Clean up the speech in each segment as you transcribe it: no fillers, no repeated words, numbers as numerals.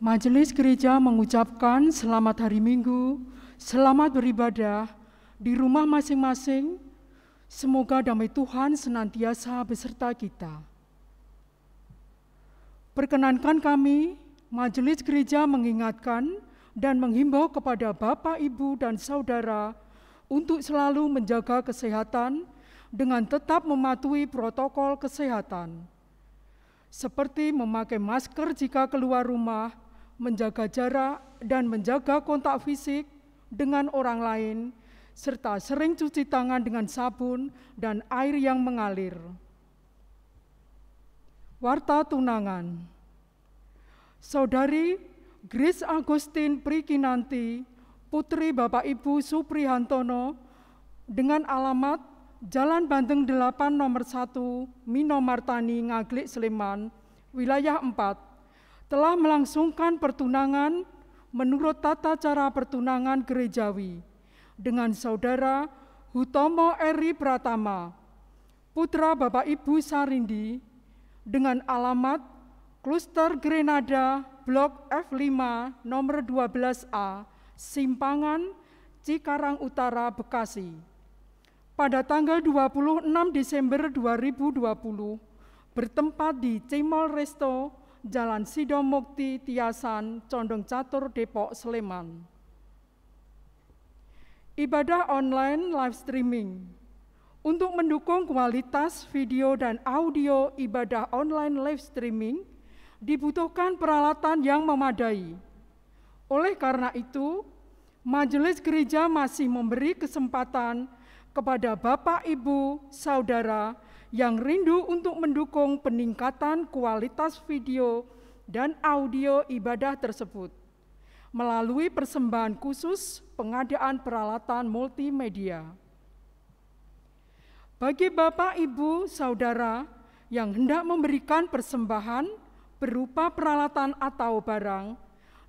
Majelis Gereja mengucapkan selamat hari Minggu, selamat beribadah di rumah masing-masing. Semoga damai Tuhan senantiasa beserta kita. Perkenankan kami, Majelis Gereja mengingatkan dan menghimbau kepada Bapak, Ibu, dan Saudara untuk selalu menjaga kesehatan dengan tetap mematuhi protokol kesehatan, seperti memakai masker jika keluar rumah, menjaga jarak, dan menjaga kontak fisik dengan orang lain, serta sering cuci tangan dengan sabun dan air yang mengalir. Warta tunangan. Saudari Grace Agustin Prikinanti, putri Bapak Ibu Suprihantono, dengan alamat Jalan Bandeng 8 nomor 1, Minomartani, Ngaglik, Sleman, wilayah 4, telah melangsungkan pertunangan menurut tata cara pertunangan gerejawi dengan Saudara Hutomo Eri Pratama, putra Bapak Ibu Sarindi, dengan alamat Kluster Grenada, Blok F5, nomor 12A, Simpangan, Cikarang Utara, Bekasi, pada tanggal 26 Desember 2020, bertempat di Cimol Resto, Jalan Sidomukti, Tiasan, Condong Catur, Depok, Sleman. Ibadah online live streaming. Untuk mendukung kualitas video dan audio ibadah online live streaming, dibutuhkan peralatan yang memadai. Oleh karena itu, Majelis Gereja masih memberi kesempatan kepada Bapak, Ibu, Saudara yang rindu untuk mendukung peningkatan kualitas video dan audio ibadah tersebut melalui persembahan khusus pengadaan peralatan multimedia. Bagi Bapak, Ibu, Saudara yang hendak memberikan persembahan berupa peralatan atau barang,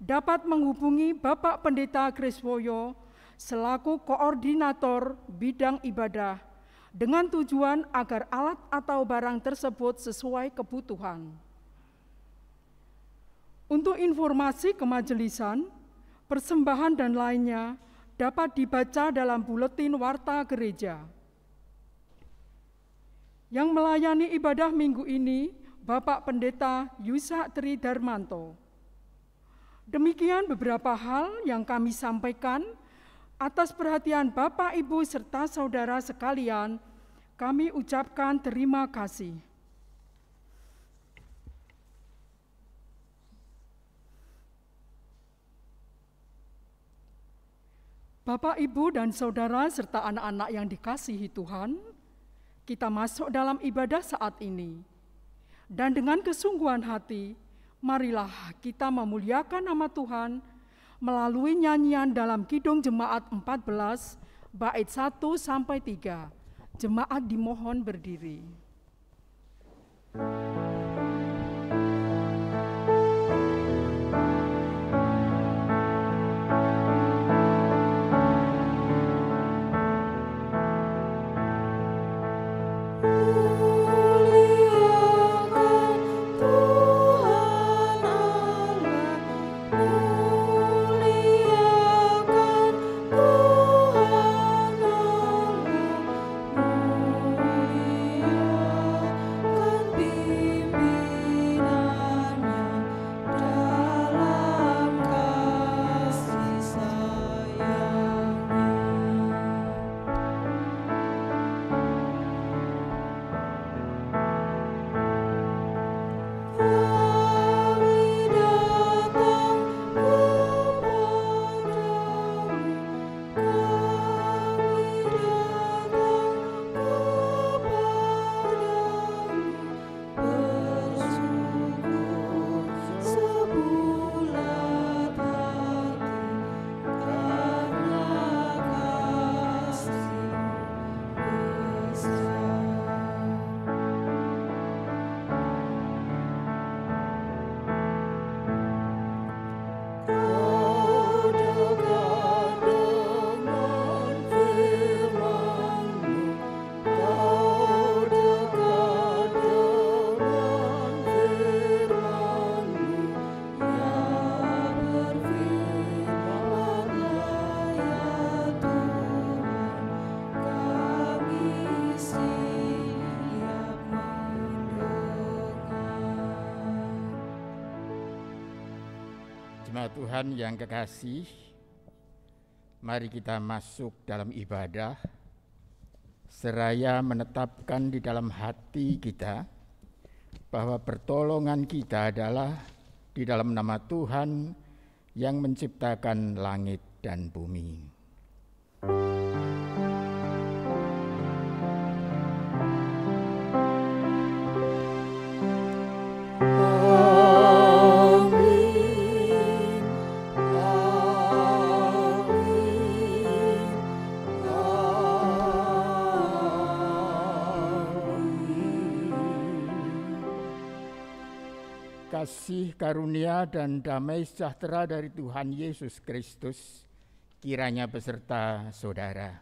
dapat menghubungi Bapak Pendeta Kriswoyo selaku koordinator bidang ibadah dengan tujuan agar alat atau barang tersebut sesuai kebutuhan. Untuk informasi kemajelisan, persembahan dan lainnya dapat dibaca dalam buletin Warta Gereja. Yang melayani ibadah minggu ini, Bapak Pendeta Yusak Tri Darmanto. Demikian beberapa hal yang kami sampaikan. Atas perhatian Bapak, Ibu, serta saudara sekalian, kami ucapkan terima kasih. Bapak, Ibu, dan saudara serta anak-anak yang dikasihi Tuhan, kita masuk dalam ibadah saat ini. Dan dengan kesungguhan hati, marilah kita memuliakan nama Tuhan melalui nyanyian dalam Kidung Jemaat 14, bait 1 sampai 3. Jemaat dimohon berdiri. Jemaat Tuhan yang kekasih, mari kita masuk dalam ibadah, seraya menetapkan di dalam hati kita bahwa pertolongan kita adalah di dalam nama Tuhan yang menciptakan langit dan bumi. Kasih karunia dan damai sejahtera dari Tuhan Yesus Kristus kiranya beserta saudara.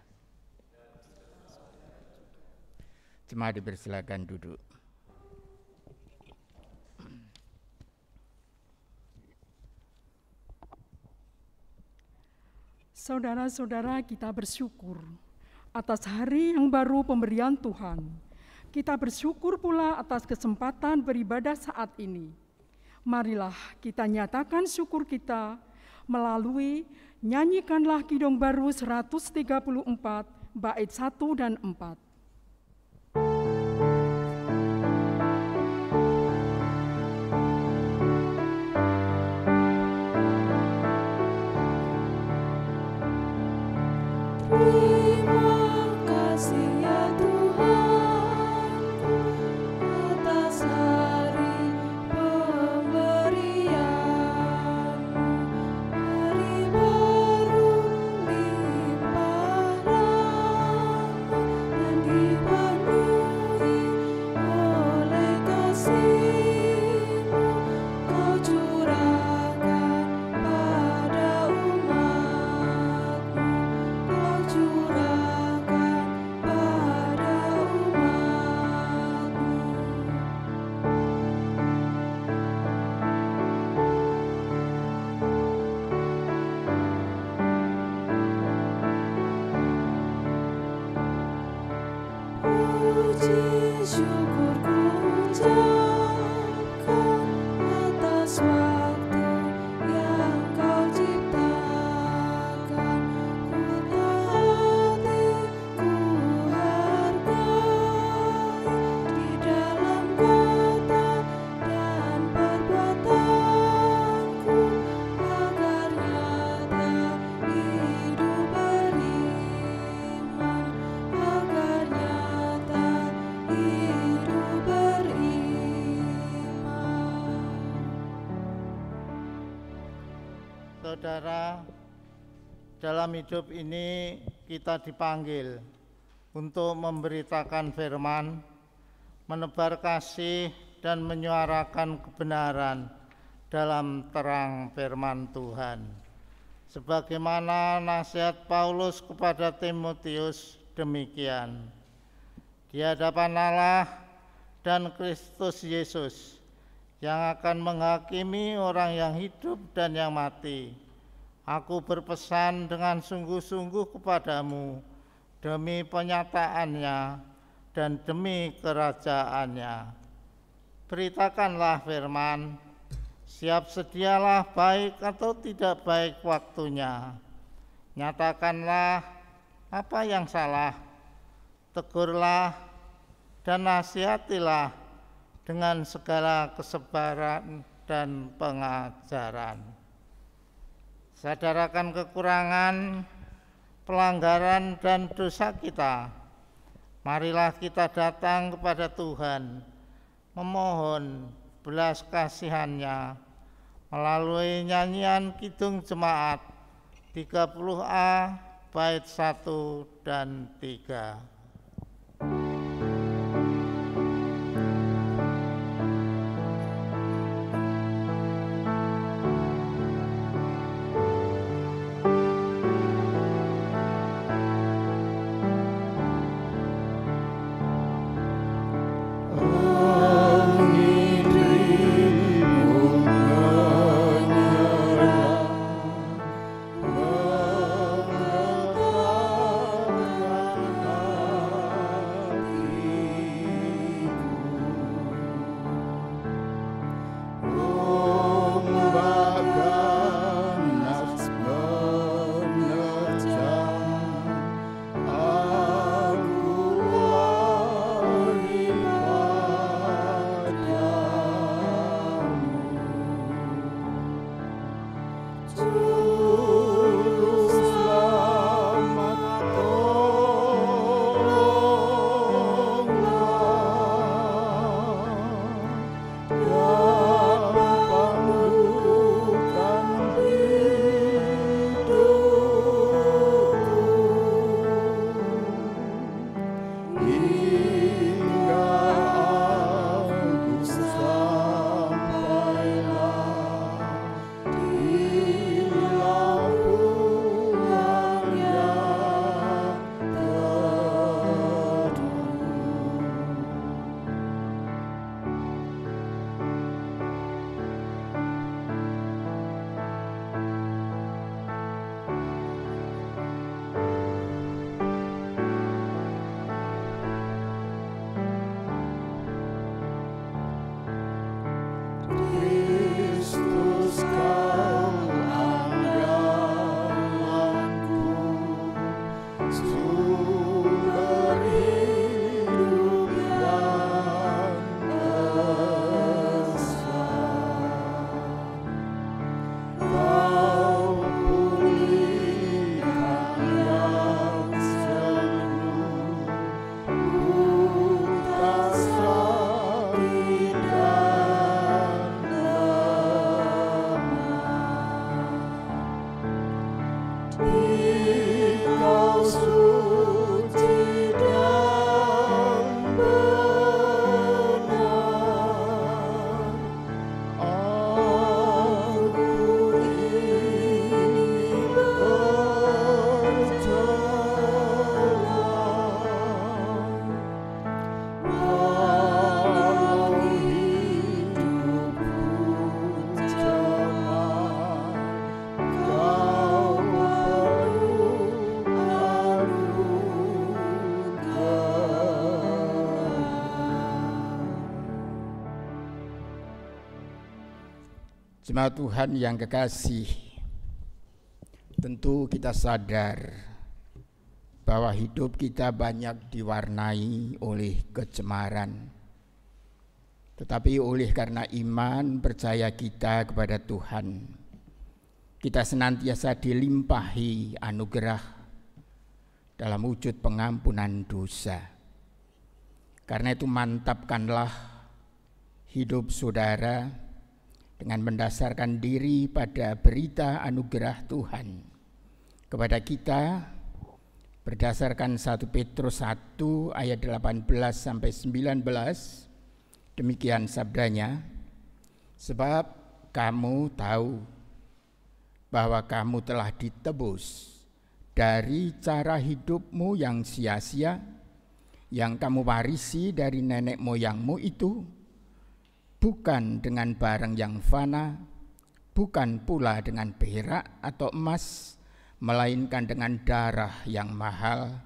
Jemaat dipersilakan duduk. Saudara-saudara, kita bersyukur atas hari yang baru pemberian Tuhan. Kita bersyukur pula atas kesempatan beribadah saat ini. Marilah kita nyatakan syukur kita melalui nyanyikanlah Kidung Baru 134 bait 1 dan 4. Saudara, dalam hidup ini kita dipanggil untuk memberitakan firman, menebar kasih dan menyuarakan kebenaran dalam terang firman Tuhan. Sebagaimana nasihat Paulus kepada Timotius demikian, di hadapan Allah dan Kristus Yesus yang akan menghakimi orang yang hidup dan yang mati, aku berpesan dengan sungguh-sungguh kepadamu demi penyataannya dan demi kerajaannya. Beritakanlah firman, siap sedialah baik atau tidak baik waktunya. Nyatakanlah apa yang salah, tegurlah dan nasihatilah dengan segala kesabaran dan pengajaran. Sadarakan kekurangan, pelanggaran dan dosa kita. Marilah kita datang kepada Tuhan, memohon belas kasihan-Nya melalui nyanyian Kidung Jemaat 30A bait 1 dan 3. Jemaat Tuhan yang kekasih, tentu kita sadar bahwa hidup kita banyak diwarnai oleh kecemaran. Tetapi oleh karena iman percaya kita kepada Tuhan, kita senantiasa dilimpahi anugerah dalam wujud pengampunan dosa. Karena itu mantapkanlah hidup saudara dengan mendasarkan diri pada berita anugerah Tuhan kepada kita berdasarkan 1 Petrus 1 ayat 18 sampai 19. Demikian sabdanya, sebab kamu tahu bahwa kamu telah ditebus dari cara hidupmu yang sia-sia yang kamu warisi dari nenek moyangmu itu, bukan dengan barang yang fana, bukan pula dengan perak atau emas, melainkan dengan darah yang mahal,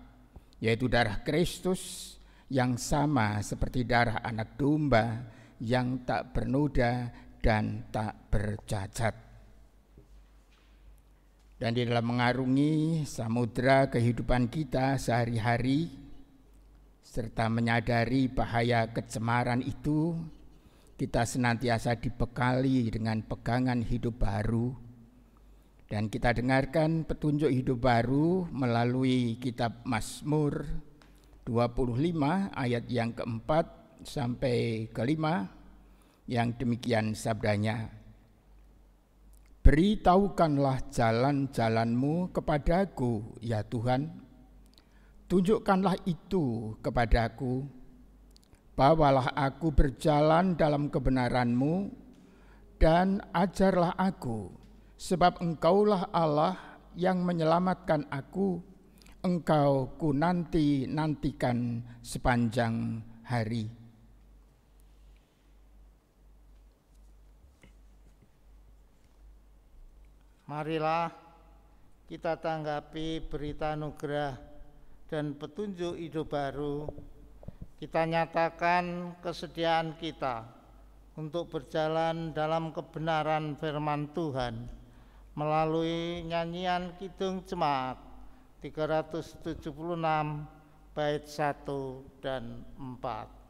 yaitu darah Kristus yang sama seperti darah anak domba yang tak bernoda dan tak bercacat. Dan di dalam mengarungi samudera kehidupan kita sehari-hari, serta menyadari bahaya kecemaran itu, kita senantiasa dibekali dengan pegangan hidup baru, dan kita dengarkan petunjuk hidup baru melalui kitab Mazmur 25 ayat yang keempat sampai kelima, yang demikian sabdanya, beritahukanlah jalan-jalanmu kepadaku, ya Tuhan, tunjukkanlah itu kepadaku. Bawalah aku berjalan dalam kebenaran-Mu dan ajarlah aku, sebab Engkaulah Allah yang menyelamatkan aku, Engkau ku nantikan sepanjang hari. Marilah kita tanggapi berita anugerah dan petunjuk hidup baru. Kita nyatakan kesediaan kita untuk berjalan dalam kebenaran firman Tuhan melalui nyanyian Kidung Jemaat 376 bait 1 dan 4.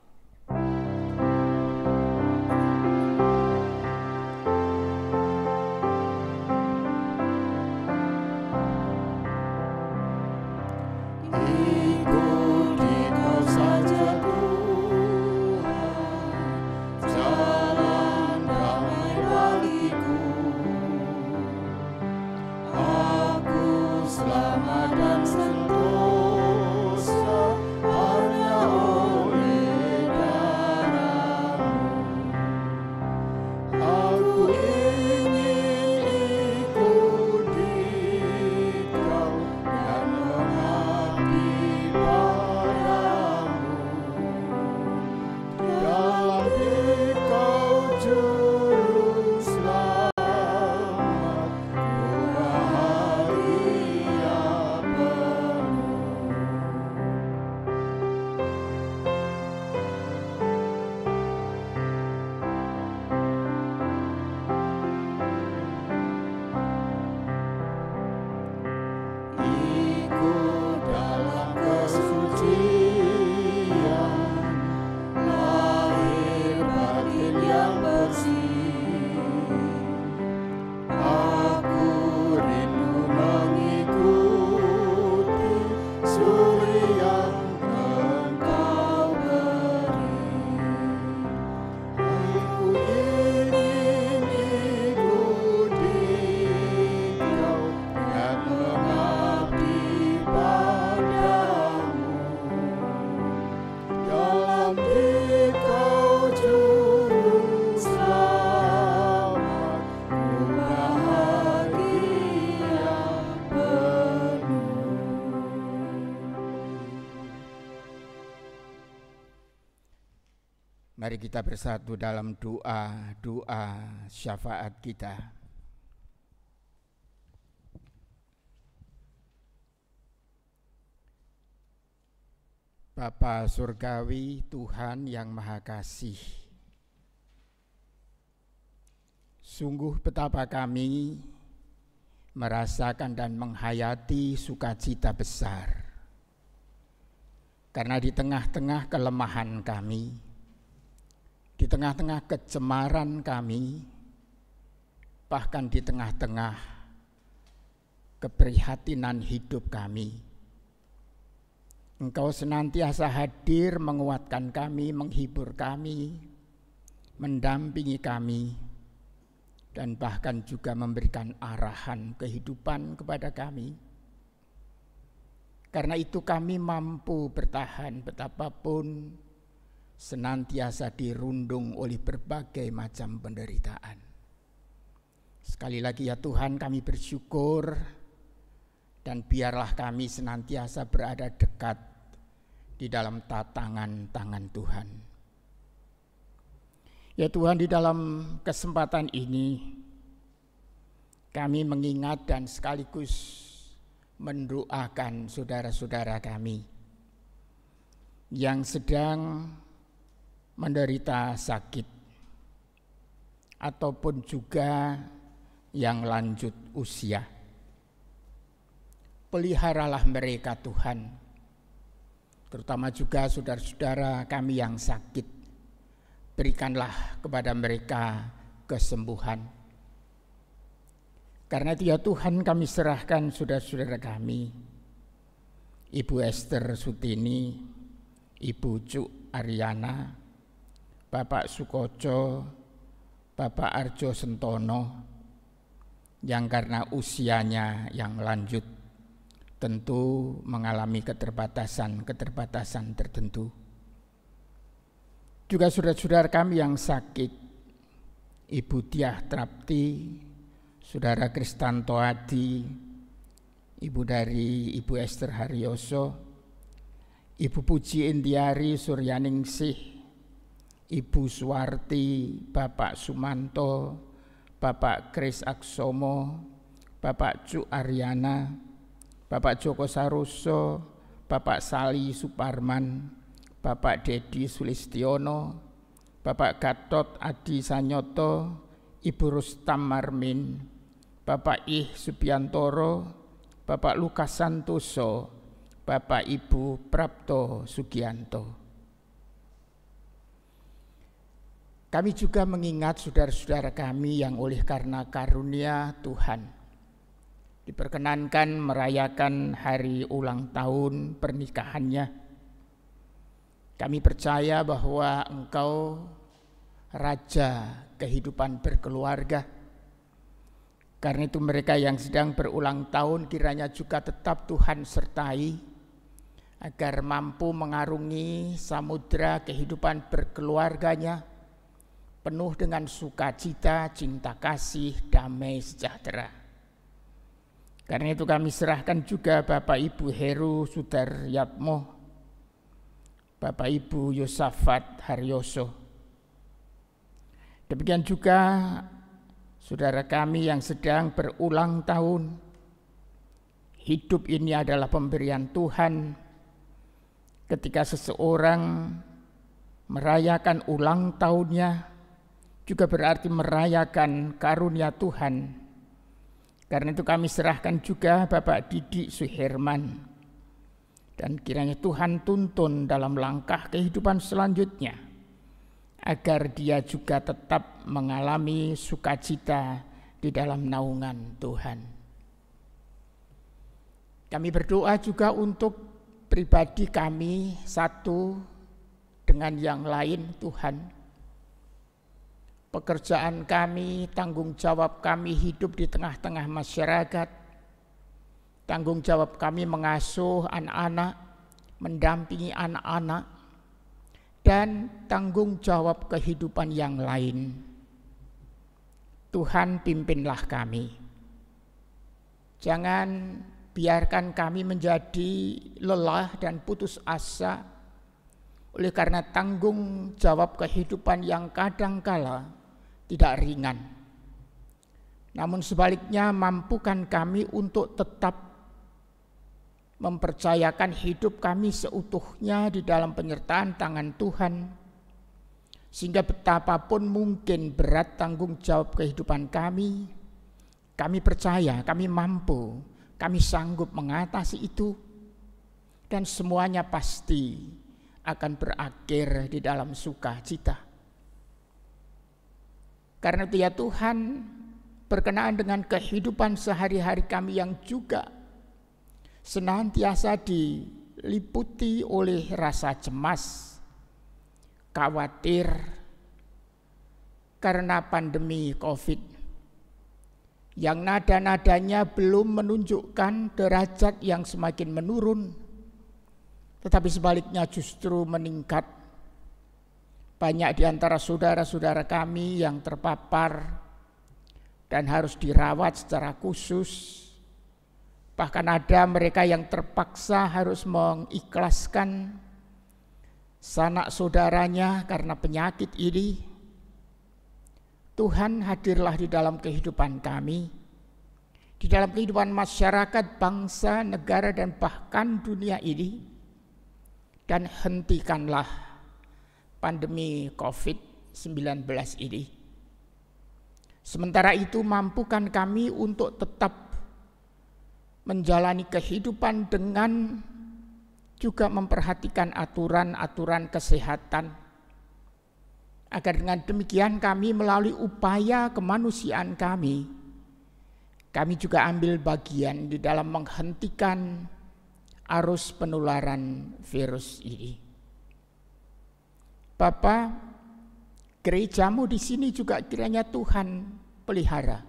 Mari kita bersatu dalam doa syafaat kita. Bapa Surgawi, Tuhan yang Maha Kasih, Sungguh betapa kami merasakan dan menghayati sukacita besar. Karena di tengah-tengah kelemahan kami, di tengah-tengah kecemaran kami, bahkan di tengah-tengah keprihatinan hidup kami, Engkau senantiasa hadir menguatkan kami, menghibur kami, mendampingi kami, dan bahkan juga memberikan arahan kehidupan kepada kami. Karena itu kami mampu bertahan betapapun senantiasa dirundung oleh berbagai macam penderitaan. Sekali lagi ya Tuhan, kami bersyukur, dan biarlah kami senantiasa berada dekat di dalam tangan Tuhan. Ya Tuhan, di dalam kesempatan ini kami mengingat dan sekaligus mendoakan saudara-saudara kami yang sedang menderita sakit ataupun juga yang lanjut usia. Peliharalah mereka Tuhan, terutama juga saudara-saudara kami yang sakit. Berikanlah kepada mereka kesembuhan. Karena itu ya Tuhan, kami serahkan saudara-saudara kami, Ibu Esther Sutini, Ibu Cuk Ariana, Bapak Sukoco, Bapak Arjo Sentono, yang karena usianya yang lanjut tentu mengalami keterbatasan tertentu. Juga saudara-saudara kami yang sakit, Ibu Diah Trapti, Saudara Kristanto Adi, Ibu dari Ibu Esther Haryoso, Ibu Puji Indiari Suryaningsih, Ibu Suwarti, Bapak Sumanto, Bapak Kris Aksomo, Bapak Cuk Ariana, Bapak Joko Saroso, Bapak Sali Suparman, Bapak Dedi Sulistiono, Bapak Gatot Adi Sanyoto, Ibu Rustam Marmin, Bapak Ih Subiantoro, Bapak Lukas Santoso, Bapak Ibu Prapto Sugianto. Kami juga mengingat saudara-saudara kami yang oleh karena karunia Tuhan diperkenankan merayakan hari ulang tahun pernikahannya. Kami percaya bahwa Engkau Raja kehidupan berkeluarga. Karena itu mereka yang sedang berulang tahun kiranya juga tetap Tuhan sertai, agar mampu mengarungi samudera kehidupan berkeluarganya penuh dengan sukacita, cinta kasih, damai sejahtera. Karena itu kami serahkan juga Bapak Ibu Heru Sudaryatmo, Bapak Ibu Yosafat Haryoso. Demikian juga saudara kami yang sedang berulang tahun. Hidup ini adalah pemberian Tuhan. Ketika seseorang merayakan ulang tahunnya, juga berarti merayakan karunia Tuhan. Karena itu kami serahkan juga Bapak Didik Suherman, dan kiranya Tuhan tuntun dalam langkah kehidupan selanjutnya, agar dia juga tetap mengalami sukacita di dalam naungan Tuhan. Kami berdoa juga untuk pribadi kami satu dengan yang lain Tuhan. Pekerjaan kami, tanggung jawab kami hidup di tengah-tengah masyarakat, tanggung jawab kami mengasuh anak-anak, mendampingi anak-anak, dan tanggung jawab kehidupan yang lain. Tuhan pimpinlah kami. Jangan biarkan kami menjadi lelah dan putus asa oleh karena tanggung jawab kehidupan yang kadangkala tidak ringan. Namun sebaliknya mampukan kami untuk tetap mempercayakan hidup kami seutuhnya di dalam penyertaan tangan Tuhan, Sehingga betapapun mungkin berat tanggung jawab kehidupan kami percaya, kami mampu, kami sanggup mengatasi itu. Dan semuanya pasti akan berakhir di dalam sukacita. Karena itu ya Tuhan, berkenaan dengan kehidupan sehari-hari kami yang juga senantiasa diliputi oleh rasa cemas, khawatir karena pandemi COVID yang nada-nadanya belum menunjukkan derajat yang semakin menurun, tetapi sebaliknya justru meningkat. Banyak di antara saudara-saudara kami yang terpapar dan harus dirawat secara khusus. Bahkan ada mereka yang terpaksa harus mengikhlaskan sanak saudaranya karena penyakit ini. Tuhan, hadirlah di dalam kehidupan kami, di dalam kehidupan masyarakat, bangsa, negara, dan bahkan dunia ini, dan hentikanlah pandemi COVID-19 ini. Sementara itu, mampukan kami untuk tetap menjalani kehidupan dengan juga memperhatikan aturan-aturan kesehatan, agar dengan demikian kami melalui upaya kemanusiaan kami juga ambil bagian di dalam menghentikan arus penularan virus ini. Bapa, gerejamu di sini juga kiranya Tuhan pelihara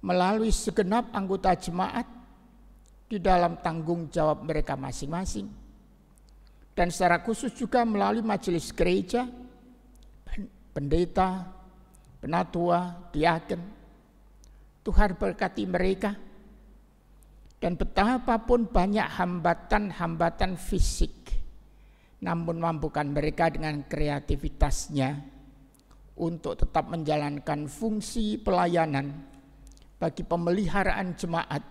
melalui segenap anggota jemaat di dalam tanggung jawab mereka masing-masing, dan secara khusus juga melalui majelis gereja, pendeta, penatua, diaken. Tuhan berkati mereka, dan betapapun banyak hambatan-hambatan fisik, namun mampukan mereka dengan kreativitasnya untuk tetap menjalankan fungsi pelayanan bagi pemeliharaan jemaat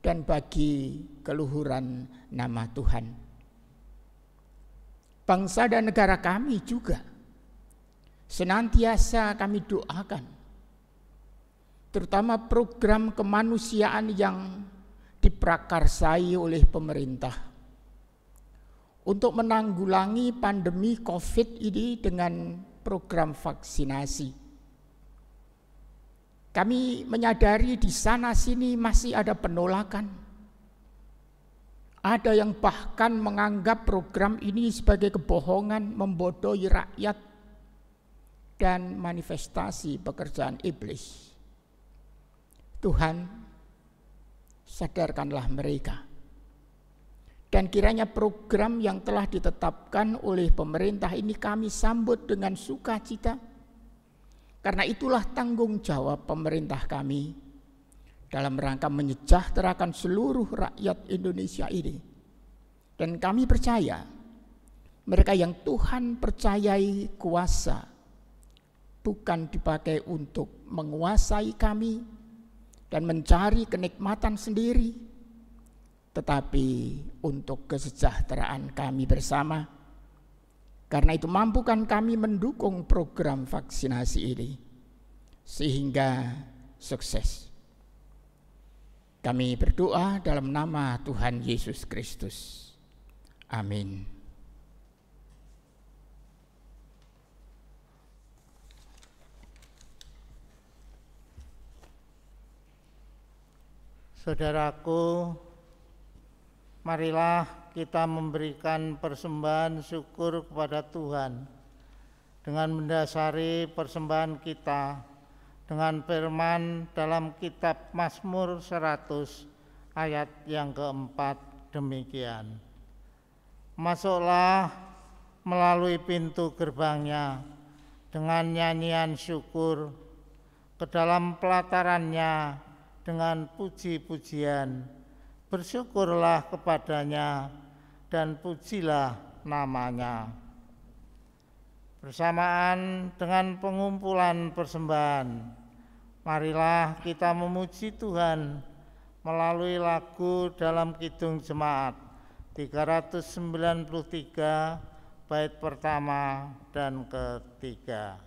dan bagi keluhuran nama Tuhan. Bangsa dan negara kami juga senantiasa kami doakan, terutama program kemanusiaan yang diprakarsai oleh pemerintah untuk menanggulangi pandemi COVID ini dengan program vaksinasi. Kami menyadari di sana sini masih ada penolakan. Ada yang bahkan menganggap program ini sebagai kebohongan, membodohi rakyat, dan manifestasi pekerjaan iblis. Tuhan, sadarkanlah mereka. Dan kiranya program yang telah ditetapkan oleh pemerintah ini kami sambut dengan sukacita. Karena itulah tanggung jawab pemerintah kami dalam rangka menyejahterakan seluruh rakyat Indonesia ini. Dan kami percaya mereka yang Tuhan percayai kuasa bukan dipakai untuk menguasai kami dan mencari kenikmatan sendiri, tetapi untuk kesejahteraan kami bersama. Karena itu mampukan kami mendukung program vaksinasi ini sehingga sukses. Kami berdoa dalam nama Tuhan Yesus Kristus. Amin. Saudaraku, marilah kita memberikan persembahan syukur kepada Tuhan dengan mendasari persembahan kita dengan firman dalam kitab Mazmur 100 ayat yang keempat demikian. Masuklah melalui pintu gerbangnya dengan nyanyian syukur, ke dalam pelatarannya dengan puji-pujian. Bersyukurlah kepadanya dan pujilah namanya. Bersamaan dengan pengumpulan persembahan, marilah kita memuji Tuhan melalui lagu dalam Kidung Jemaat 393 bait pertama dan ketiga.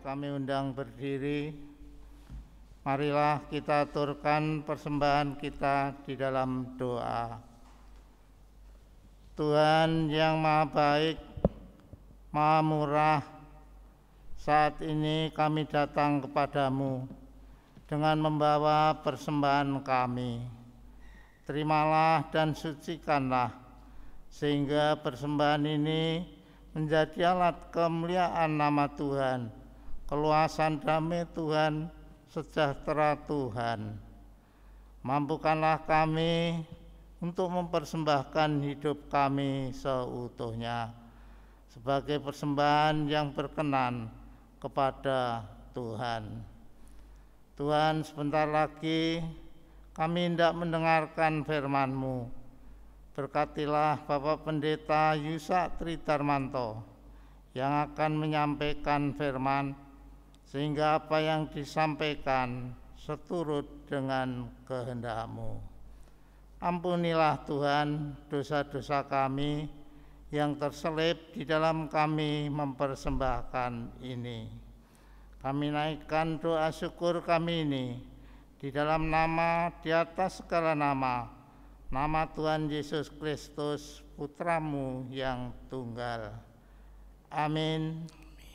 Kami undang berdiri, marilah kita aturkan persembahan kita di dalam doa. Tuhan yang Maha Baik, Maha Murah, saat ini kami datang kepadamu dengan membawa persembahan kami. Terimalah dan sucikanlah, sehingga persembahan ini menjadi alat kemuliaan nama Tuhan, keluasan damai Tuhan, sejahtera Tuhan. Mampukanlah kami untuk mempersembahkan hidup kami seutuhnya sebagai persembahan yang berkenan kepada Tuhan. Tuhan, sebentar lagi kami hendak mendengarkan firman-Mu. Berkatilah Bapak Pendeta Yusak Tridarmanto yang akan menyampaikan firman, sehingga apa yang disampaikan seturut dengan kehendak-Mu. Ampunilah Tuhan dosa-dosa kami yang terselip di dalam kami mempersembahkan ini. Kami naikkan doa syukur kami ini di dalam nama di atas segala nama, nama Tuhan Yesus Kristus, Putra-Mu yang tunggal. Amin.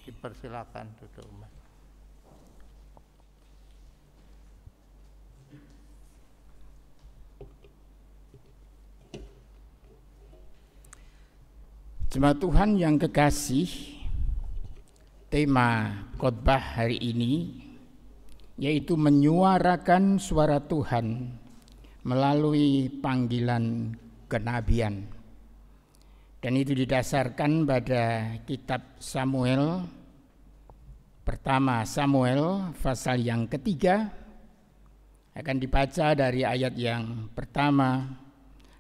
Dipersilakan duduk. Jemaat Tuhan yang kekasih, tema khotbah hari ini yaitu menyuarakan suara Tuhan melalui panggilan kenabian. Dan itu didasarkan pada kitab Samuel, pertama Samuel pasal yang ketiga, akan dibaca dari ayat yang pertama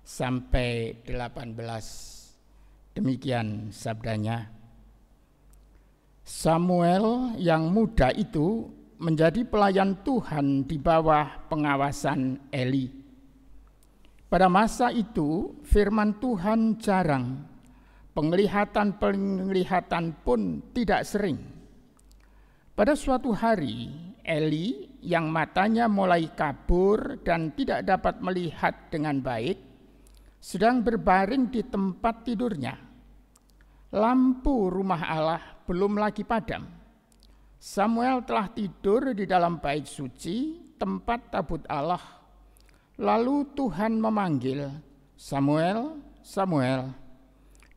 sampai 18. Demikian sabdanya. Samuel yang muda itu menjadi pelayan Tuhan di bawah pengawasan Eli. Pada masa itu firman Tuhan jarang, penglihatan pun tidak sering. Pada suatu hari, Eli yang matanya mulai kabur dan tidak dapat melihat dengan baik, sedang berbaring di tempat tidurnya. Lampu rumah Allah belum lagi padam, Samuel telah tidur di dalam bait suci, tempat tabut Allah. Lalu Tuhan memanggil, "Samuel, Samuel."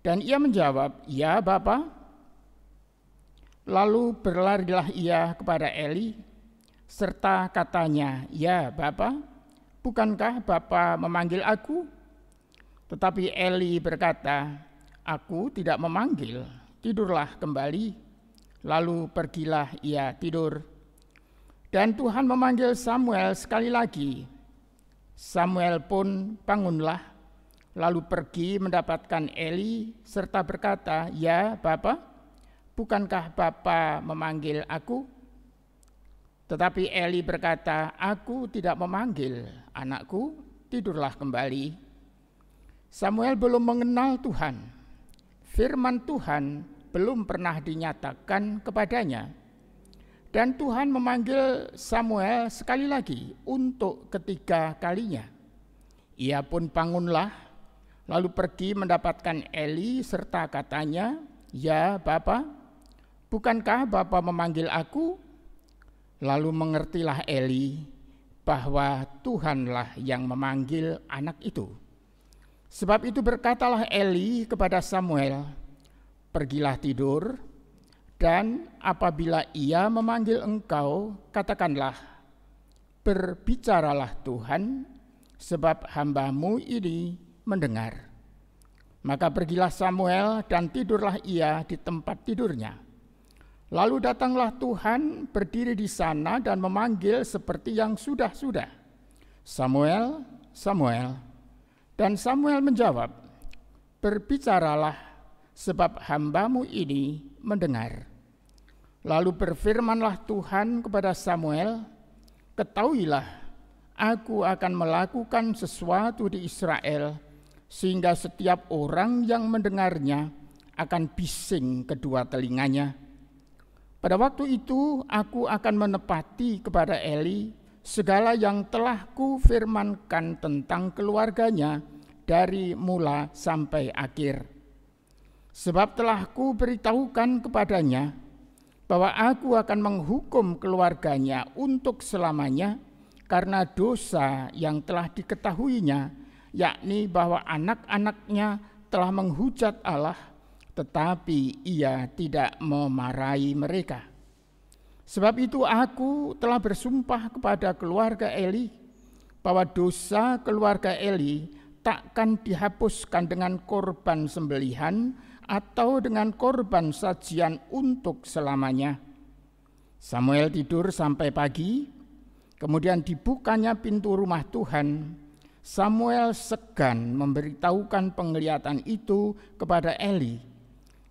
Dan ia menjawab, "Ya, Bapa." Lalu berlarilah ia kepada Eli, serta katanya, "Ya, Bapa, bukankah Bapa memanggil aku?" Tetapi Eli berkata, "Aku tidak memanggil, tidurlah kembali." Lalu pergilah ia tidur. Dan Tuhan memanggil Samuel sekali lagi. Samuel pun bangunlah, lalu pergi mendapatkan Eli serta berkata, "Ya, Bapa, bukankah Bapa memanggil aku?" Tetapi Eli berkata, "Aku tidak memanggil, anakku, tidurlah kembali." Samuel belum mengenal Tuhan. Firman Tuhan belum pernah dinyatakan kepadanya. Dan Tuhan memanggil Samuel sekali lagi untuk ketiga kalinya. Ia pun bangunlah, lalu pergi mendapatkan Eli serta katanya, "Ya, Bapa, bukankah Bapa memanggil aku?" Lalu mengertilah Eli bahwa Tuhanlah yang memanggil anak itu. Sebab itu berkatalah Eli kepada Samuel, "Pergilah tidur, dan apabila ia memanggil engkau, katakanlah, 'Berbicaralah Tuhan, sebab hamba-Mu ini mendengar.'" Maka pergilah Samuel dan tidurlah ia di tempat tidurnya. Lalu datanglah Tuhan berdiri di sana dan memanggil seperti yang sudah-sudah, "Samuel, Samuel." Dan Samuel menjawab, "Berbicaralah, sebab hamba-Mu ini mendengar." Lalu berfirmanlah Tuhan kepada Samuel, "Ketahuilah, aku akan melakukan sesuatu di Israel, sehingga setiap orang yang mendengarnya akan bising kedua telinganya. Pada waktu itu aku akan menepati kepada Eli segala yang telah kufirmankan tentang keluarganya dari mula sampai akhir. Sebab telah kuberitahukan kepadanya bahwa aku akan menghukum keluarganya untuk selamanya karena dosa yang telah diketahuinya, yakni bahwa anak-anaknya telah menghujat Allah, tetapi ia tidak memarahi mereka. Sebab itu aku telah bersumpah kepada keluarga Eli bahwa dosa keluarga Eli takkan dihapuskan dengan korban sembelihan atau dengan korban sajian untuk selamanya." Samuel tidur sampai pagi, kemudian dibukanya pintu rumah Tuhan. Samuel segan memberitahukan penglihatan itu kepada Eli.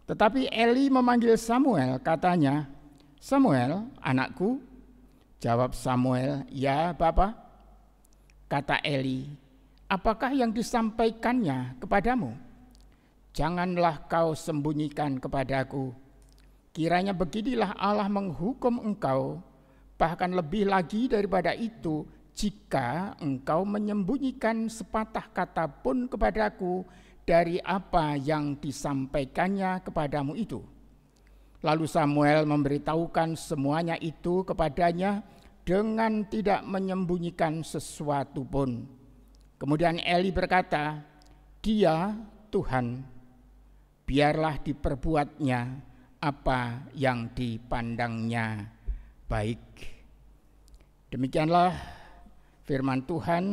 Tetapi Eli memanggil Samuel, katanya, "Samuel, anakku." Jawab Samuel, "Ya, Bapa." Kata Eli, "Apakah yang disampaikannya kepadamu? Janganlah kau sembunyikan kepadaku. Kiranya beginilah Allah menghukum engkau, bahkan lebih lagi daripada itu, jika engkau menyembunyikan sepatah kata pun kepadaku dari apa yang disampaikannya kepadamu itu." Lalu Samuel memberitahukan semuanya itu kepadanya dengan tidak menyembunyikan sesuatu pun. Kemudian Eli berkata, "Dia Tuhan, biarlah diperbuatnya apa yang dipandangnya baik." Demikianlah firman Tuhan.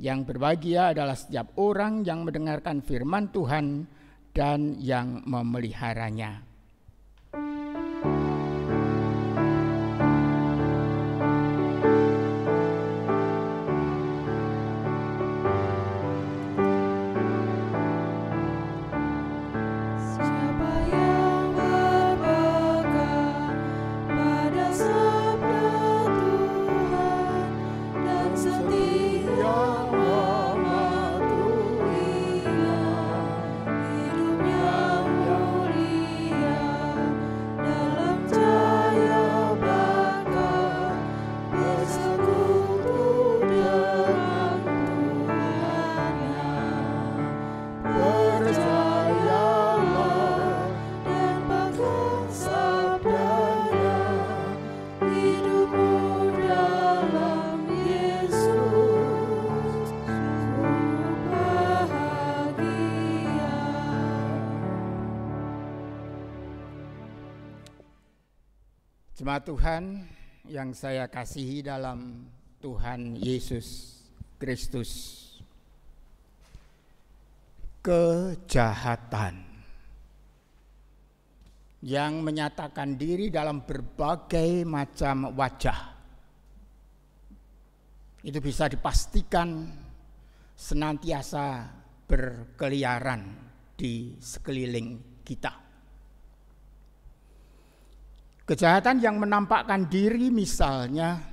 Yang berbahagia adalah setiap orang yang mendengarkan firman Tuhan dan yang memeliharanya. Hidupnya mulia Jemaat Tuhan yang saya kasihi dalam Tuhan Yesus Kristus, kejahatan yang menyatakan diri dalam berbagai macam wajah itu bisa dipastikan senantiasa berkeliaran di sekeliling kita. Kejahatan yang menampakkan diri misalnya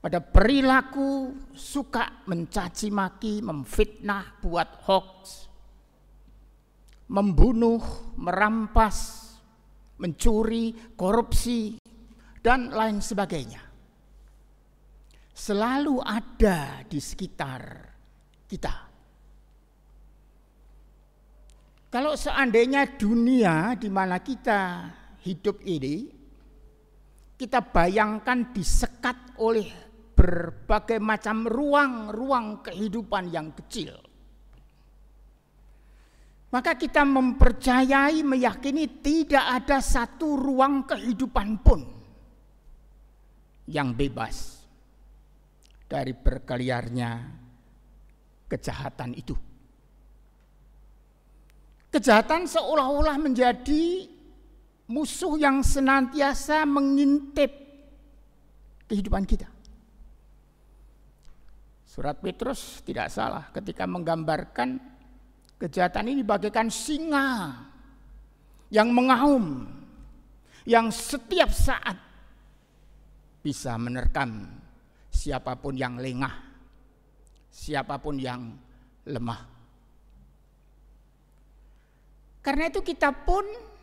pada perilaku suka mencaci maki, memfitnah, buat hoax, membunuh, merampas, mencuri, korupsi, dan lain sebagainya. Selalu ada di sekitar kita. Kalau seandainya dunia di mana kita hidup ini, kita bayangkan disekat oleh berbagai macam ruang-ruang kehidupan yang kecil, maka kita mempercayai, meyakini tidak ada satu ruang kehidupan pun yang bebas dari berkeliarnya kejahatan itu. Kejahatan seolah-olah menjadi musuh yang senantiasa mengintip kehidupan kita. Surat Petrus tidak salah ketika menggambarkan kejahatan ini bagaikan singa yang mengaum, yang setiap saat bisa menerkam siapapun yang lengah, siapapun yang lemah. Karena itu kita pun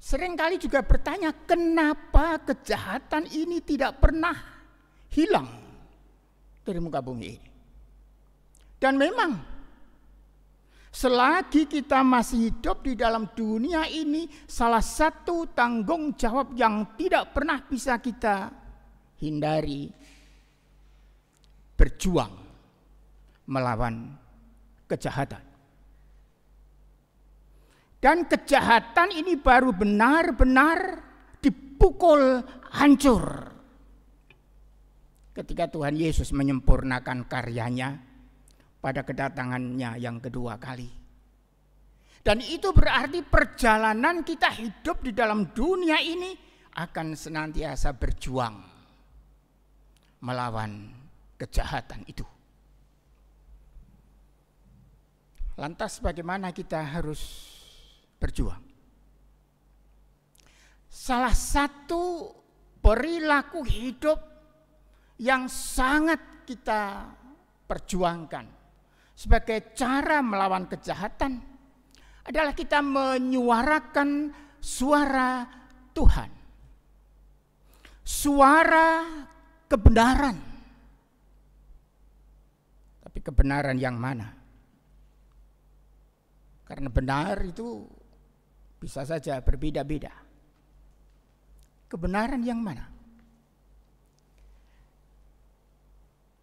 seringkali juga bertanya, kenapa kejahatan ini tidak pernah hilang dari muka bumi ini? Dan memang selagi kita masih hidup di dalam dunia ini, salah satu tanggung jawab yang tidak pernah bisa kita hindari, berjuang melawan kejahatan. Dan kejahatan ini baru benar-benar dipukul hancur ketika Tuhan Yesus menyempurnakan karyanya pada kedatangannya yang kedua kali. Dan itu berarti perjalanan kita hidup di dalam dunia ini akan senantiasa berjuang melawan kejahatan itu. Lantas bagaimana kita harus berjuang? Salah satu perilaku hidup yang sangat kita perjuangkan sebagai cara melawan kejahatan adalah kita menyuarakan suara Tuhan, suara kebenaran. Tapi kebenaran yang mana? Karena benar itu bisa saja berbeda-beda. Kebenaran yang mana?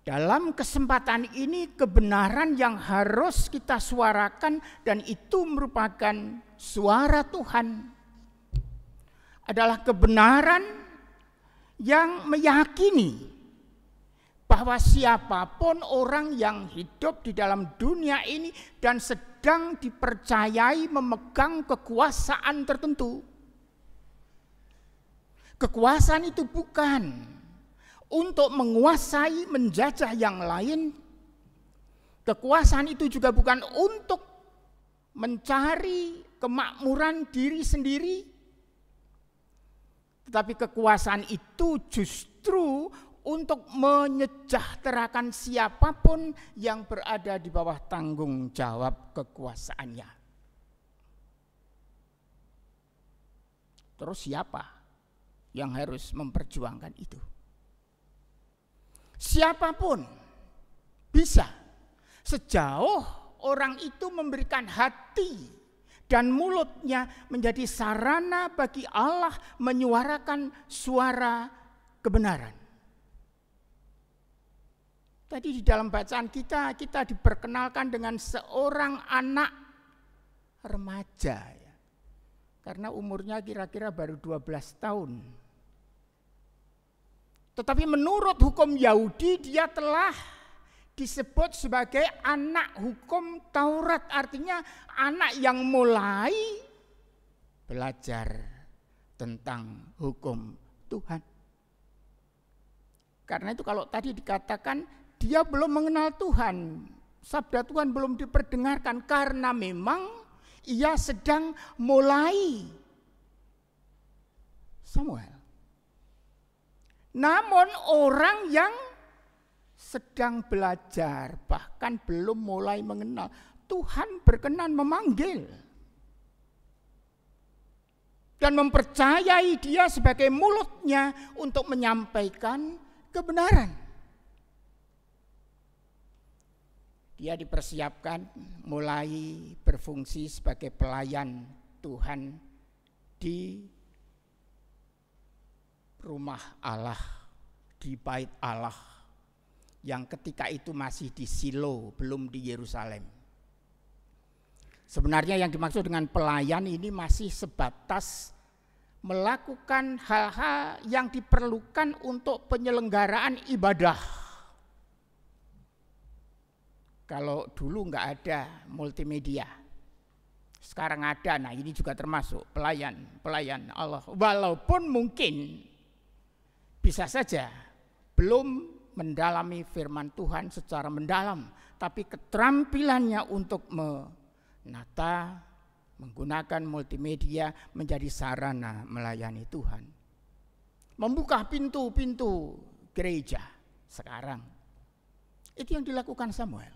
Dalam kesempatan ini kebenaran yang harus kita suarakan, dan itu merupakan suara Tuhan, adalah kebenaran yang meyakini bahwa siapapun orang yang hidup di dalam dunia ini dan sedang dipercayai memegang kekuasaan tertentu. Kekuasaan itu bukan untuk menguasai, menjajah yang lain. Kekuasaan itu juga bukan untuk mencari kemakmuran diri sendiri. Tetapi kekuasaan itu justru untuk menyejahterakan siapapun yang berada di bawah tanggung jawab kekuasaannya. Terus siapa yang harus memperjuangkan itu? Siapapun bisa, sejauh orang itu memberikan hati dan mulutnya menjadi sarana bagi Allah menyuarakan suara kebenaran. Tadi di dalam bacaan kita diperkenalkan dengan seorang anak remaja, ya. Karena umurnya kira-kira baru 12 tahun Tetapi menurut hukum Yahudi dia telah disebut sebagai anak hukum Taurat, artinya anak yang mulai belajar tentang hukum Tuhan. Karena itu kalau tadi dikatakan dia belum mengenal Tuhan, sabda Tuhan belum diperdengarkan karena memang ia sedang mulai Samuel. Namun orang yang sedang belajar, bahkan belum mulai mengenal, Tuhan berkenan memanggil dan mempercayai dia sebagai mulutnya untuk menyampaikan kebenaran. Dia dipersiapkan mulai berfungsi sebagai pelayan Tuhan di rumah Allah, di bait Allah, yang ketika itu masih di Silo, belum di Yerusalem. Sebenarnya yang dimaksud dengan pelayan ini masih sebatas melakukan hal-hal yang diperlukan untuk penyelenggaraan ibadah. Kalau dulu nggak ada multimedia, sekarang ada. Nah ini juga termasuk pelayan Allah. Walaupun mungkin bisa saja belum mendalami firman Tuhan secara mendalam, tapi keterampilannya untuk menata, menggunakan multimedia menjadi sarana melayani Tuhan. Membuka pintu-pintu gereja sekarang. Itu yang dilakukan Samuel.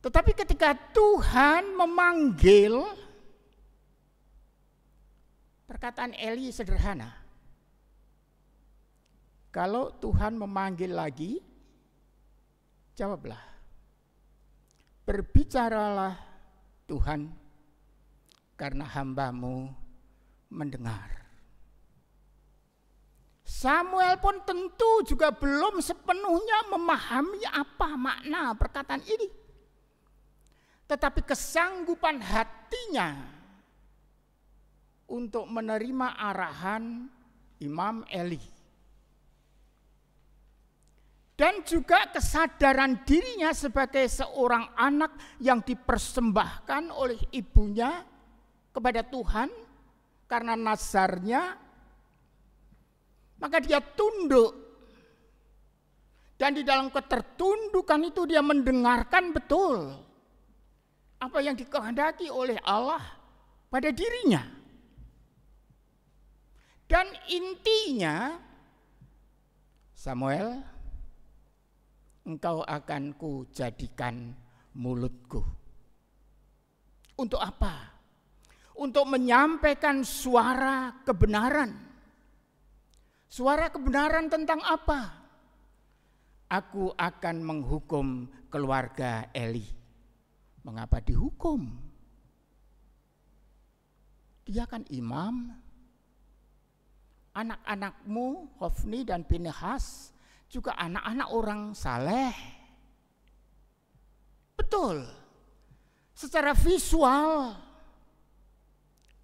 Tetapi ketika Tuhan memanggil, perkataan Eli sederhana. Kalau Tuhan memanggil lagi, jawablah. Berbicaralah Tuhan, karena hamba-Mu mendengar. Samuel pun tentu juga belum sepenuhnya memahami apa makna perkataan ini. Tetapi kesanggupan hatinya untuk menerima arahan Imam Eli, dan juga kesadaran dirinya sebagai seorang anak yang dipersembahkan oleh ibunya kepada Tuhan karena nazarnya, maka dia tunduk. Dan di dalam ketertundukan itu dia mendengarkan betul apa yang dikehendaki oleh Allah pada dirinya. Dan intinya, Samuel, engkau akan kujadikan mulutku. Untuk apa? Untuk menyampaikan suara kebenaran. Suara kebenaran tentang apa? Aku akan menghukum keluarga Eli. Mengapa dihukum? Dia kan imam. Anak-anakmu Hofni dan Pinehas juga anak-anak orang saleh. Betul. Secara visual,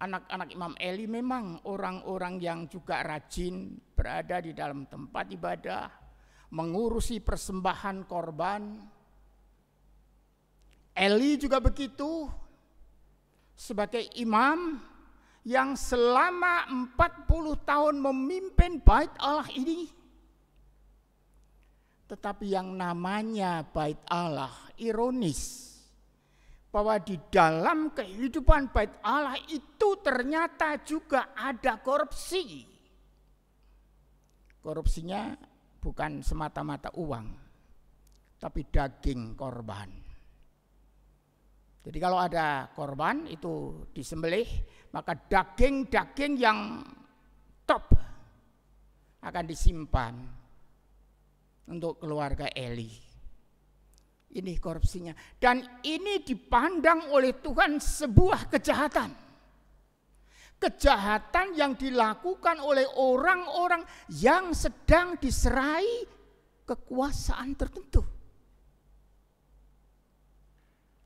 anak-anak Imam Eli memang orang-orang yang juga rajin berada di dalam tempat ibadah, mengurusi persembahan korban. Eli juga begitu, sebagai imam yang selama 40 tahun memimpin bait Allah ini. Tetapi yang namanya bait Allah ironis, bahwa di dalam kehidupan bait Allah itu ternyata juga ada korupsi. Korupsinya bukan semata-mata uang, tapi daging korban. Jadi kalau ada korban itu disembelih, maka daging-daging yang top akan disimpan untuk keluarga Eli. Ini korupsinya. Dan ini dipandang oleh Tuhan sebuah kejahatan. Kejahatan yang dilakukan oleh orang-orang yang sedang diserai kekuasaan tertentu.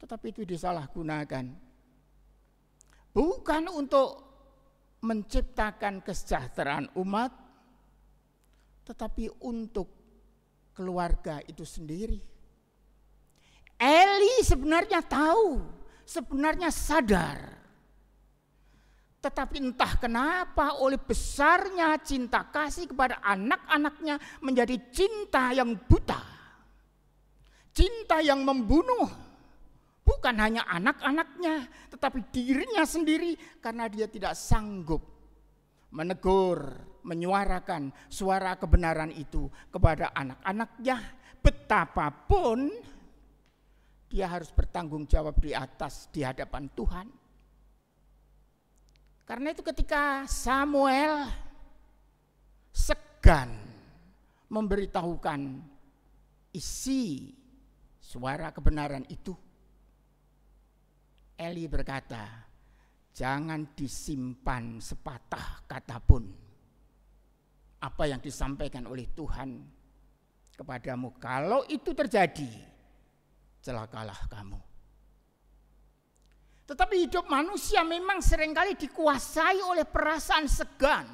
Tetapi itu disalahgunakan. Bukan untuk menciptakan kesejahteraan umat, tetapi untuk keluarga itu sendiri. Eli sebenarnya tahu, sebenarnya sadar. Tetapi entah kenapa oleh besarnya cinta kasih kepada anak-anaknya menjadi cinta yang buta. Cinta yang membunuh. Bukan hanya anak-anaknya, tetapi dirinya sendiri karena dia tidak sanggup menegur, menyuarakan suara kebenaran itu kepada anak-anaknya. Betapapun dia harus bertanggung jawab di hadapan Tuhan. Karena itu ketika Samuel segan memberitahukan isi suara kebenaran itu, Eli berkata, jangan disimpan sepatah kata pun apa yang disampaikan oleh Tuhan kepadamu. Kalau itu terjadi, celakalah kamu. Tetapi hidup manusia memang seringkali dikuasai oleh perasaan segan.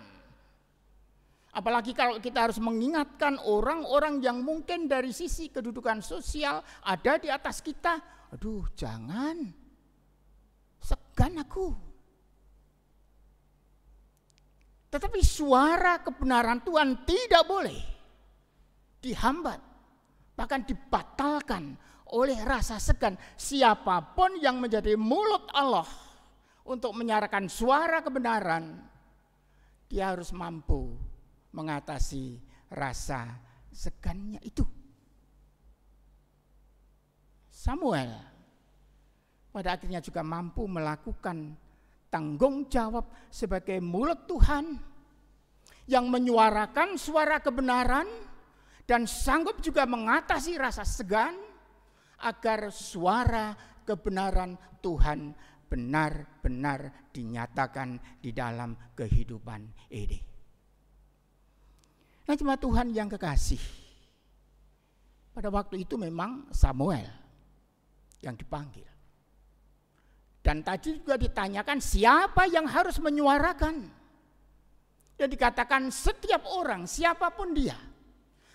Apalagi kalau kita harus mengingatkan orang-orang yang mungkin dari sisi kedudukan sosial ada di atas kita. Aduh, jangan. Segan aku. Tetapi suara kebenaran Tuhan tidak boleh dihambat, bahkan dibatalkan oleh rasa segan. Siapapun yang menjadi mulut Allah untuk menyatakan suara kebenaran, dia harus mampu mengatasi rasa segannya itu. Samuel pada akhirnya juga mampu melakukan tanggung jawab sebagai mulut Tuhan yang menyuarakan suara kebenaran dan sanggup juga mengatasi rasa segan agar suara kebenaran Tuhan benar-benar dinyatakan di dalam kehidupan ini. Nah, jemaat Tuhan yang kekasih, pada waktu itu memang Samuel yang dipanggil. Dan tadi juga ditanyakan siapa yang harus menyuarakan. Dan dikatakan setiap orang, siapapun dia,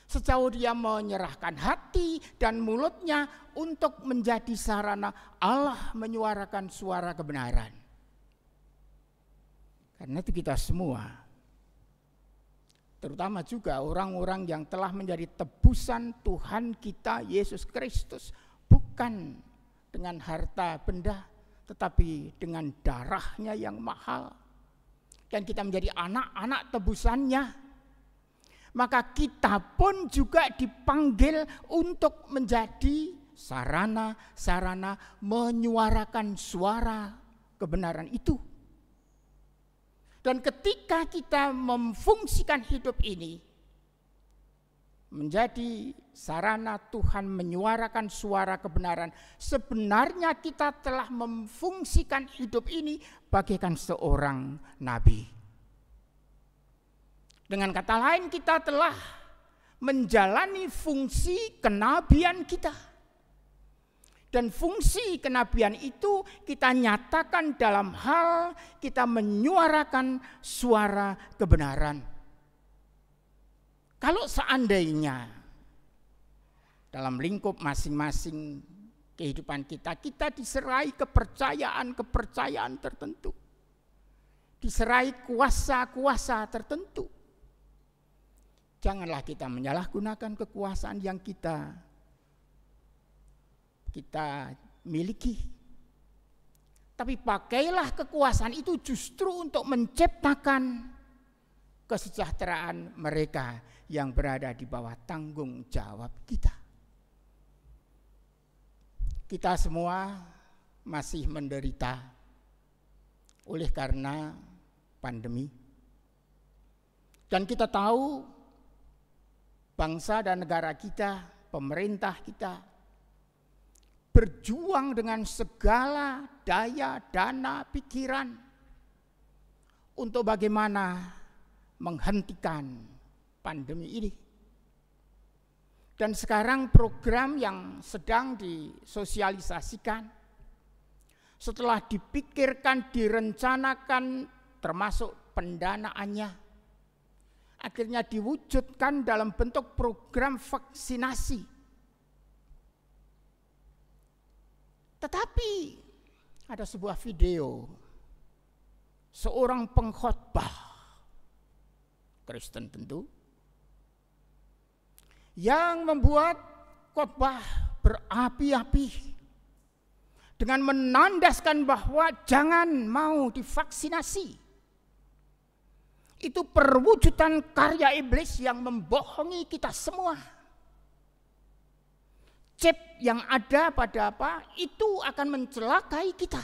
sejauh dia menyerahkan hati dan mulutnya untuk menjadi sarana Allah menyuarakan suara kebenaran. Karena itu kita semua, terutama juga orang-orang yang telah menjadi tebusan Tuhan kita Yesus Kristus, bukan dengan harta benda, tetapi dengan darahnya yang mahal. Dan kita menjadi anak-anak tebusannya. Maka kita pun juga dipanggil untuk menjadi sarana-sarana menyuarakan suara kebenaran itu. Dan ketika kita memfungsikan hidup ini menjadi sarana Tuhan menyuarakan suara kebenaran, sebenarnya kita telah memfungsikan hidup ini bagaikan seorang nabi. Dengan kata lain, kita telah menjalani fungsi kenabian kita. Dan fungsi kenabian itu kita nyatakan dalam hal kita menyuarakan suara kebenaran. Kalau seandainya dalam lingkup masing-masing kehidupan kita, kita diserai kepercayaan tertentu. Diserai kuasa-kuasa tertentu. Janganlah kita menyalahgunakan kekuasaan yang kita miliki. Tapi pakailah kekuasaan itu justru untuk menciptakan kesejahteraan mereka yang berada di bawah tanggung jawab kita. Kita semua masih menderita oleh karena pandemi. Dan kita tahu bangsa dan negara kita, pemerintah kita berjuang dengan segala daya, dana, pikiran untuk bagaimana menghentikan pandemi ini. Dan sekarang program yang sedang disosialisasikan, setelah dipikirkan, direncanakan, termasuk pendanaannya, akhirnya diwujudkan dalam bentuk program vaksinasi. Tetapi ada sebuah video seorang pengkhotbah Kristen tentu yang membuat khotbah berapi-api dengan menandaskan bahwa jangan mau divaksinasi. Itu perwujudan karya iblis yang membohongi kita semua. Chip yang ada pada apa, itu akan mencelakai kita.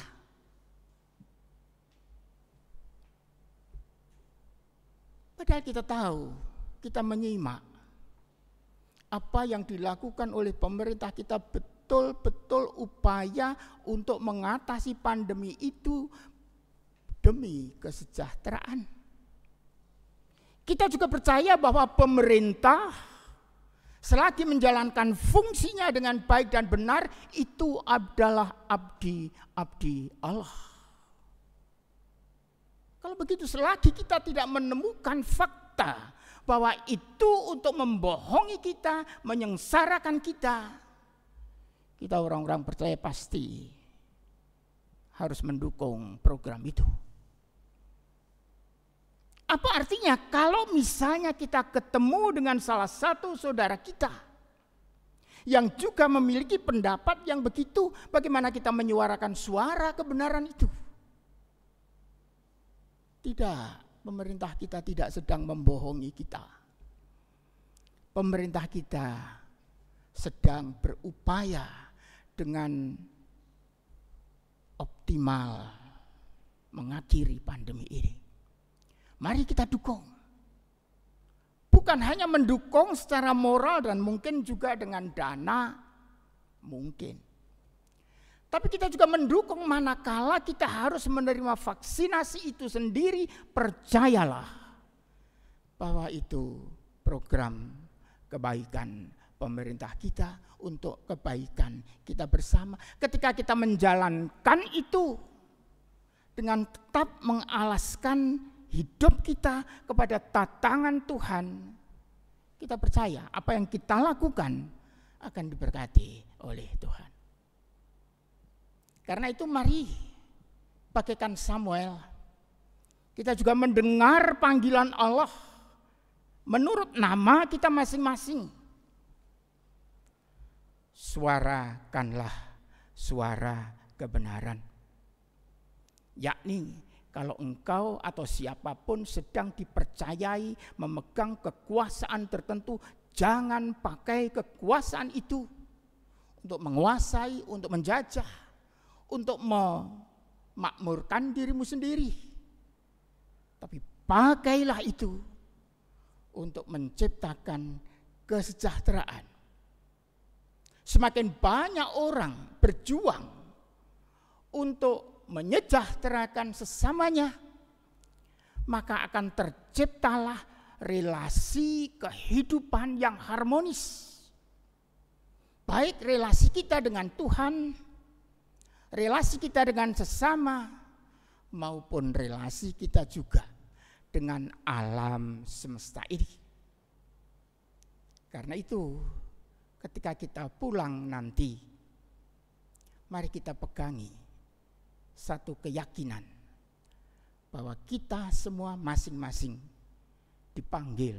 Padahal kita tahu, kita menyimak apa yang dilakukan oleh pemerintah kita betul-betul upaya untuk mengatasi pandemi itu demi kesejahteraan. Kita juga percaya bahwa pemerintah selagi menjalankan fungsinya dengan baik dan benar, itu adalah abdi Allah. Kalau begitu, selagi kita tidak menemukan fakta bahwa itu untuk membohongi kita, menyengsarakan kita, kita orang-orang percaya pasti harus mendukung program itu. Apa artinya kalau misalnya kita ketemu dengan salah satu saudara kita yang juga memiliki pendapat yang begitu, bagaimana kita menyuarakan suara kebenaran itu? Tidak, pemerintah kita tidak sedang membohongi kita. Pemerintah kita sedang berupaya dengan optimal mengakhiri pandemi ini. Mari kita dukung. Bukan hanya mendukung secara moral dan mungkin juga dengan dana, mungkin. Tapi kita juga mendukung manakala kita harus menerima vaksinasi itu sendiri. Percayalah bahwa itu program kebaikan pemerintah kita untuk kebaikan kita bersama. Ketika kita menjalankan itu dengan tetap mengalaskan hidup kita kepada tatangan Tuhan, kita percaya apa yang kita lakukan akan diberkati oleh Tuhan. Karena itu mari bagaikan Samuel, kita juga mendengar panggilan Allah menurut nama kita masing-masing. Suarakanlah suara kebenaran, yakni kalau engkau atau siapapun sedang dipercayai memegang kekuasaan tertentu, jangan pakai kekuasaan itu untuk menguasai, untuk menjajah, untuk memakmurkan dirimu sendiri. Tapi pakailah itu untuk menciptakan kesejahteraan. Semakin banyak orang berjuang untuk menyejahterakan sesamanya, maka akan terciptalah relasi kehidupan yang harmonis. Baik relasi kita dengan Tuhan, relasi kita dengan sesama, maupun relasi kita juga dengan alam semesta ini. Karena itu, ketika kita pulang nanti, mari kita pegangi satu keyakinan bahwa kita semua masing-masing dipanggil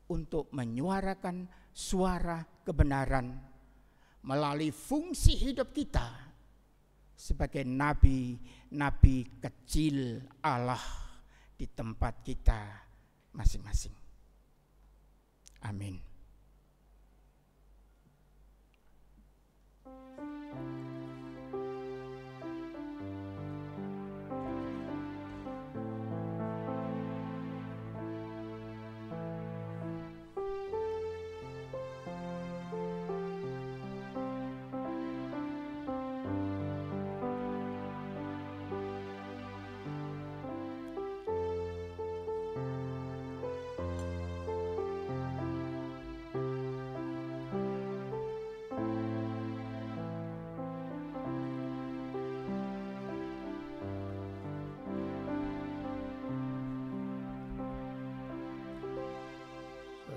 untuk menyuarakan suara kebenaran melalui fungsi hidup kita sebagai nabi-nabi kecil Allah di tempat kita masing-masing. Amin.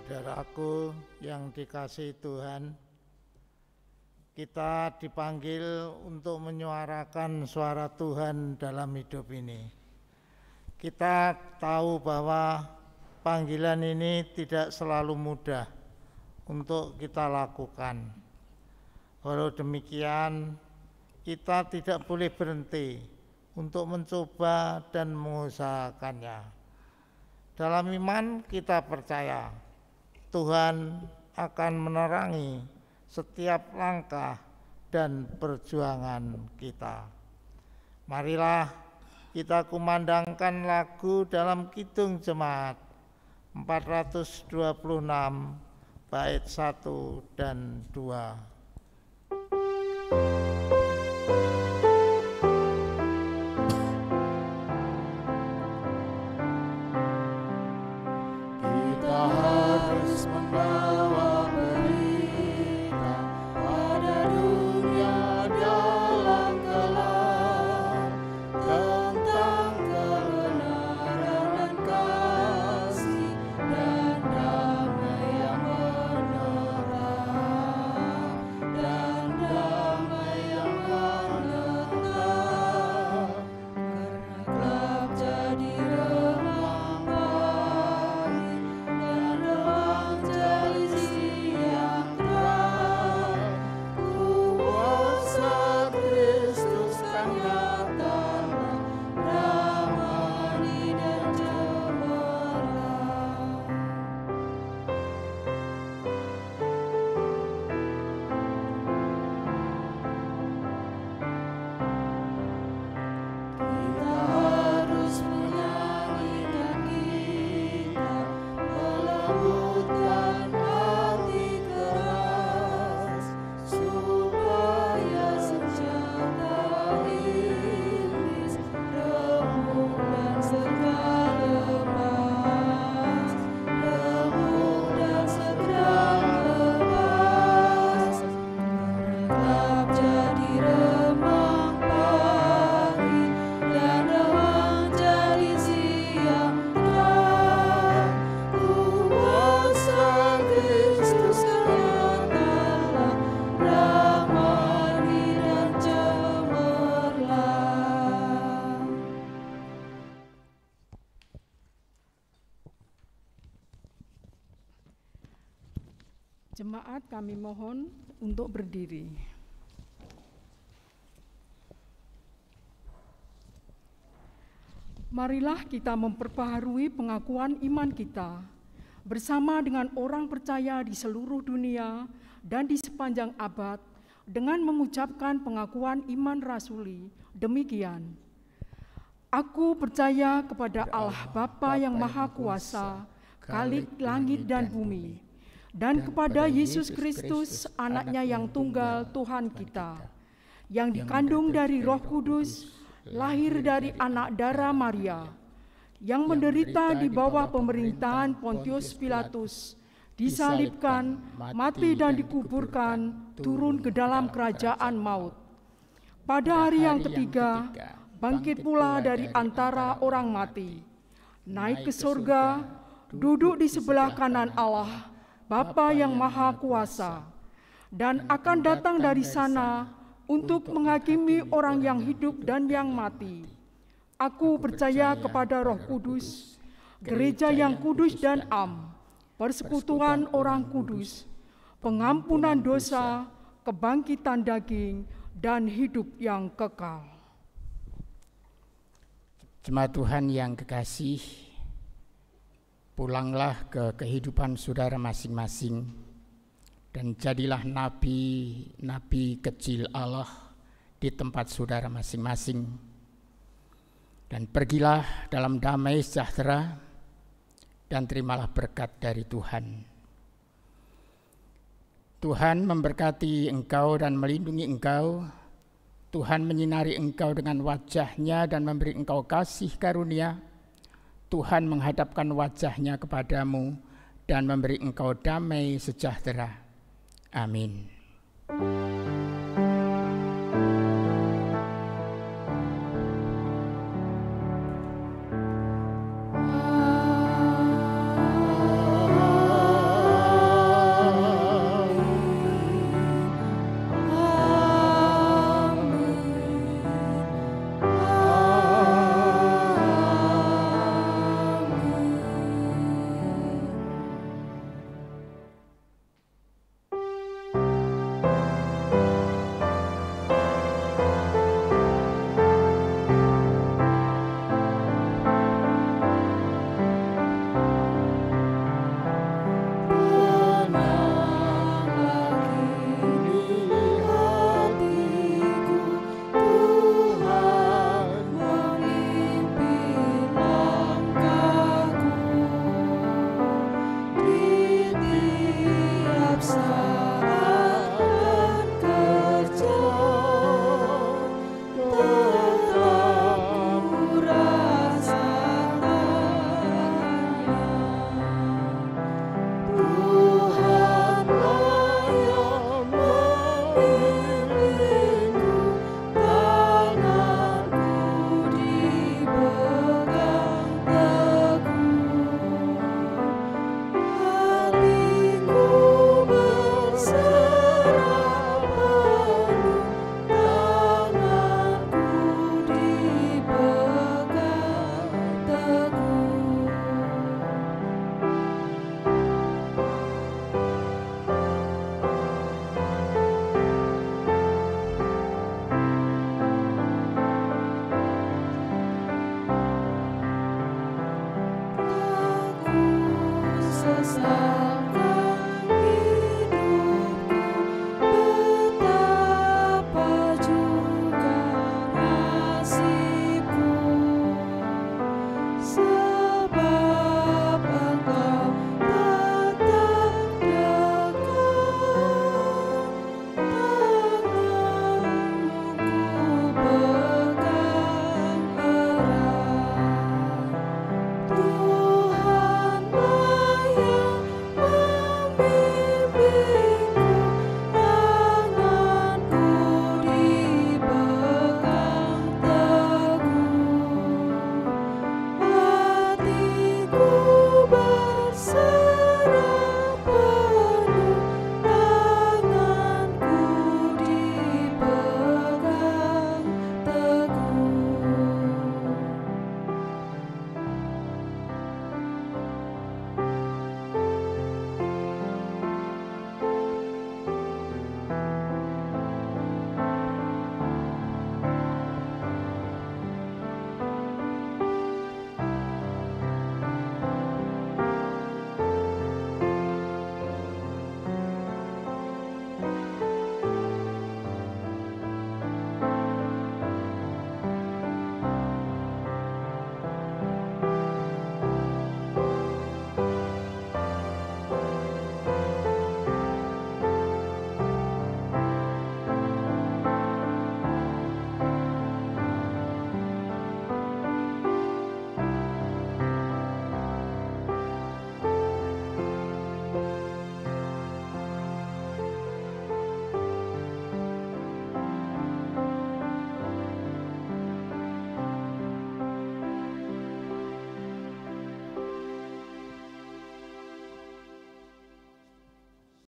Saudaraku yang dikasihi Tuhan, kita dipanggil untuk menyuarakan suara Tuhan dalam hidup ini. Kita tahu bahwa panggilan ini tidak selalu mudah untuk kita lakukan. Walau demikian, kita tidak boleh berhenti untuk mencoba dan mengusahakannya. Dalam iman kita percaya Tuhan akan menerangi setiap langkah dan perjuangan kita. Marilah kita kumandangkan lagu dalam Kidung Jemaat 426 bait 1 dan 2. Jemaat, kami mohon untuk berdiri. Marilah kita memperbaharui pengakuan iman kita bersama dengan orang percaya di seluruh dunia dan di sepanjang abad dengan mengucapkan pengakuan iman rasuli. Demikian, aku percaya kepada Allah Bapa yang Maha Kuasa, Khalik langit dan bumi, dan kepada Yesus Kristus, Anaknya yang tunggal Tuhan kita, yang dikandung dari Roh Kudus, lahir dari anak darah Maria, yang menderita di bawah pemerintahan Pontius Pilatus, disalibkan, mati dan dikuburkan, turun ke dalam kerajaan maut. Pada hari yang ketiga, bangkit pula dari antara orang mati, naik ke surga, duduk di sebelah kanan Allah, Bapa yang Maha Kuasa, dan akan datang dari sana untuk menghakimi orang yang hidup dan yang mati. Aku percaya kepada Roh Kudus, gereja yang kudus dan am, persekutuan orang kudus, pengampunan dosa, kebangkitan daging, dan hidup yang kekal. Jemaat Tuhan yang kekasih, pulanglah ke kehidupan saudara masing-masing dan jadilah nabi-nabi kecil Allah di tempat saudara masing-masing. Dan pergilah dalam damai sejahtera dan terimalah berkat dari Tuhan. Tuhan memberkati engkau dan melindungi engkau. Tuhan menyinari engkau dengan wajah-Nya dan memberi engkau kasih karunia. Tuhan menghadapkan wajah-Nya kepadamu dan memberi engkau damai sejahtera. Amin.